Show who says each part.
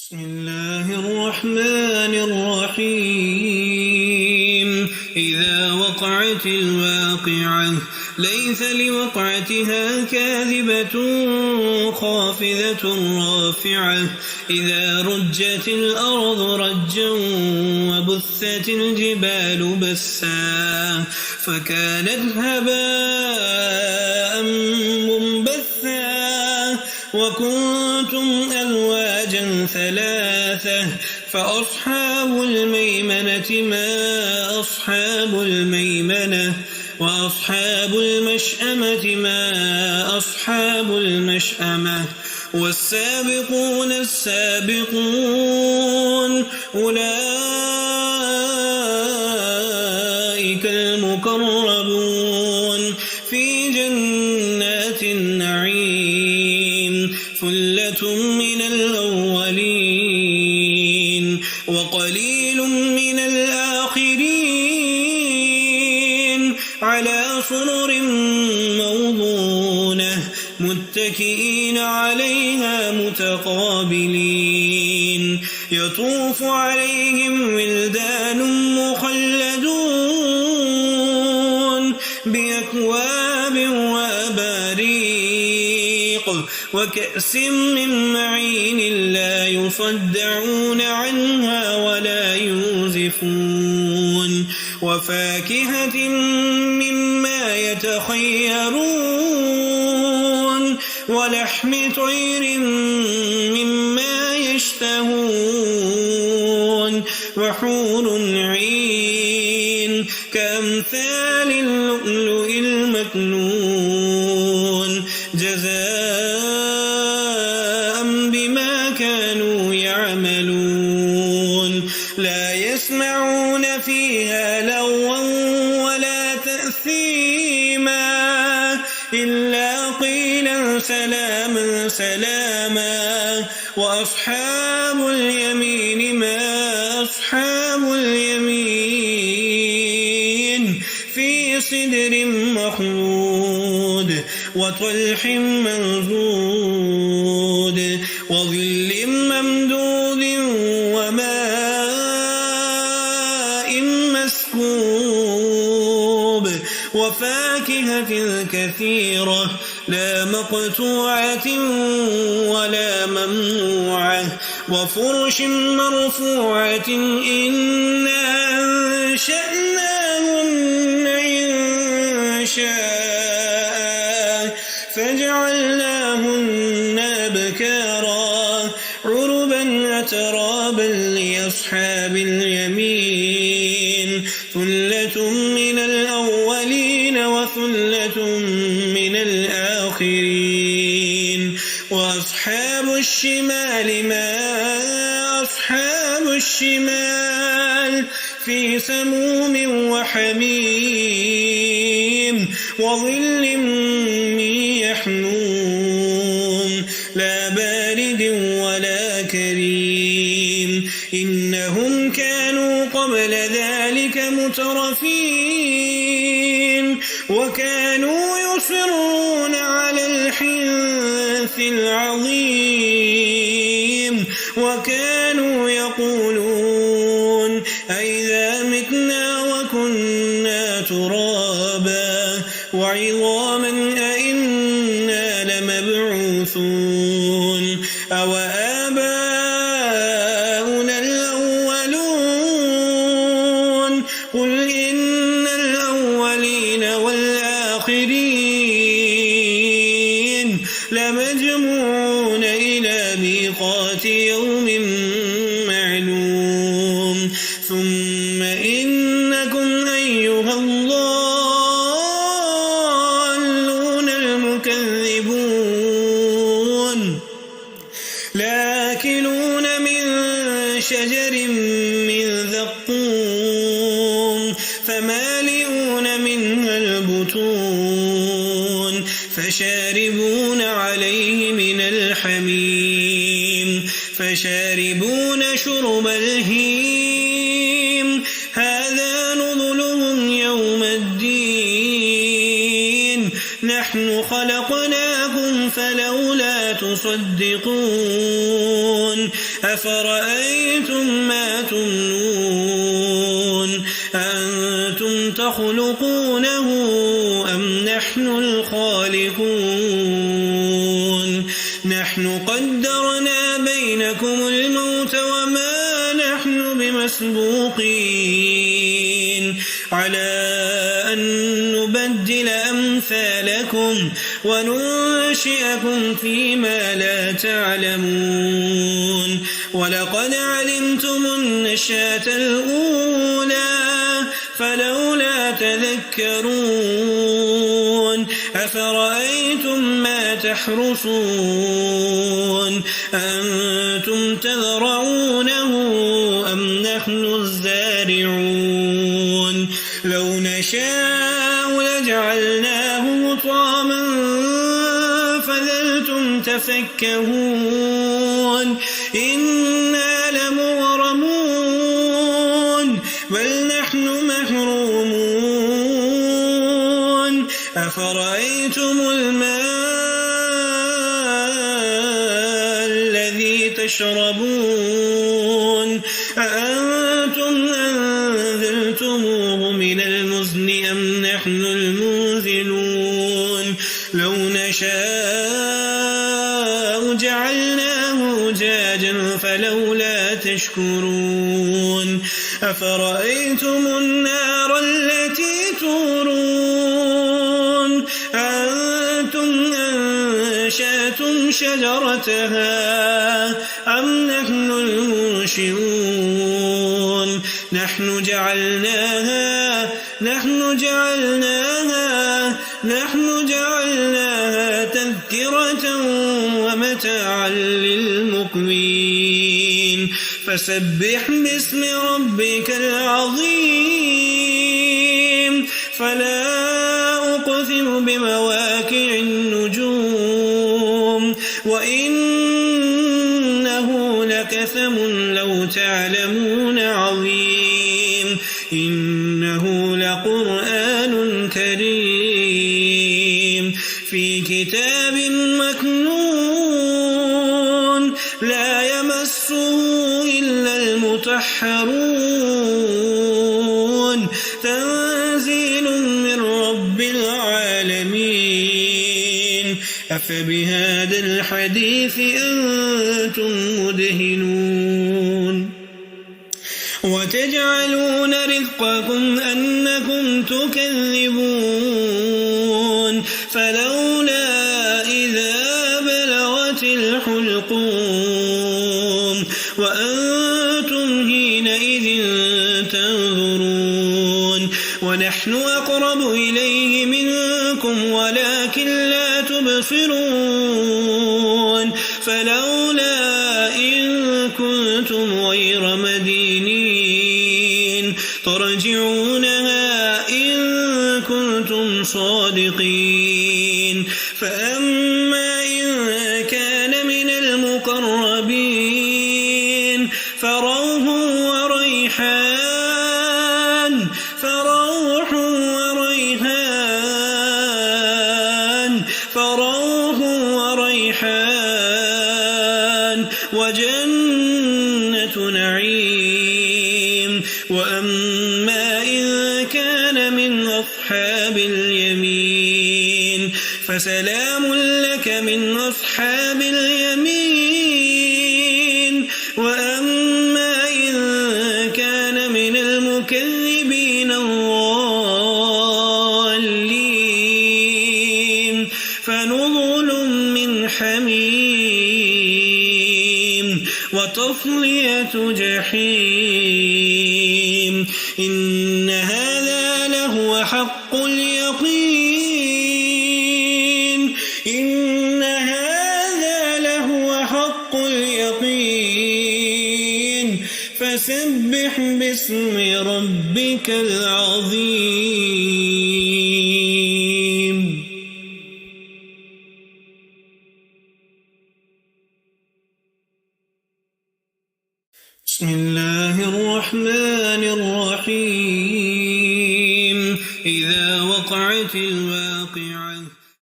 Speaker 1: بسم الله الرحمن الرحيم إذا وقعت الواقعة ليس لوقعتها كاذبة خافضة رافعة إذا رجت الأرض رجا وبثت الجبال بسا فكانت هباء منبثا وكنتم أزواجا ثلاثة فأصحاب الميمنة ما أصحاب الميمنة وأصحاب المشأمة ما أصحاب المشأمة والسابقون السابقون أولئك المقربون في جنات النعيم ثلة من الأولين وقليل من الآخرين على سرر موضونة متكئين عليها متقابلين يطوف عليهم ولدان مخلدون بأكواب وأباريق وكأس من معين لا يصدعون عنها ولا يوزفون وفاكهة مما يتخيرون ولحم طير مما يشتهون وحور عين كأمثال اللؤلؤ المكنون جزاء بما كانوا يعملون لا يسمعون فيها لغوا ولا تأثيما إلا قيلا سلاما سلاما وأصحاب اليمين ما أصحاب اليمين في سدر مخضود وطلح منضود وظل ممدود وماء مسكوب وفاكهة كثيرة لا مقطوعة ولا ممنوعة وفرش مرفوعة إنا أنشأناهن إنشاء فجعلناهن أبكارا عربا أترابا لأصحاب اليمين ثلة من الأولين وثلة من الآخرين وأصحاب الشمال ما أصحاب الشمال في سموم وحميم وظل من يحموم لا بارد ولا كريم إنهم كانوا قبل ذلك مترفين وكانوا يصرون على الحنث العظيم وكانوا يقولون أئذا متنا وكنا ترابا وعظاما أئنا لمبعوثون أو آباؤنا الأولون قل إن الأولين والآخرين لمجموعون إلى ميقات يوم معلوم ثم إنكم أيها الضالون المكذبون لآكلون من شجر من زقوم فمالئون منها البطون فشاربون عليه من الحميم فشاربون شرب الهيم هذا نزلهم يوم الدين نحن خلقناكم فلولا تصدقون أفرأيتم ما تمنون أنتم تخلقونه أم نحن الخالقون نحن قدرنا بينكم الموت وما نحن بمسبوقين على أن نبدل أمثالكم وننشئكم فيما لا تعلمون ولقد علمتم النشأة الأولى فلولا تذكرون أفرأيتم ما تحرثون أنتم تزرعونه أم نحن الزارعون لو نشاء لجعلناه حطاما فظلتم تفكهون إنا لمغرمون بل نحن محرومون أفرأيتم الماء الذي تشربون أأنتم أنزلتموه من المزن أم نحن المنزلون لو نشاء جعلناه أجاجا فلولا تشكرون أفرأيتم النار التي تورون أنتم أنشأتم شجرتها أم نحن المنشئون نحن جعلناها تذكرة ومتاعا للمقوين فسبح باسم ربك العظيم فلا أقسم بمواقع النجوم وإنه لقسم لو تعلمون عظيم إنه لقرآن كريم في كتاب مكنون لا يمسه إلا المطهرون تنزيل من رب العالمين أفبهذا الحديث أنتم مدهنون وتجعلون رزقكم أنكم تكذبون فلولا إذا بلغت الحلقوم وأنتم حينئذ تنظرون ونحن أقرب إليه منكم ولكن لا تبصرون فلولا إن كنتم غير مدينين ترجعونها إن كنتم صادقين فأما إن كان من المقربين فروح وريحان وجنة نعيم وأما إن كان من أصحاب اليمين فسلام لك من أصحاب اليمين وأما إن كان من المكذبين الضالين فنزل من حميم وتصلية جحيم إن هذا لهو حق اليقين إن هذا لهو حق اليقين فسبح باسم ربك العظيم. بسم الله الرحمن الرحيم. إذا وقعت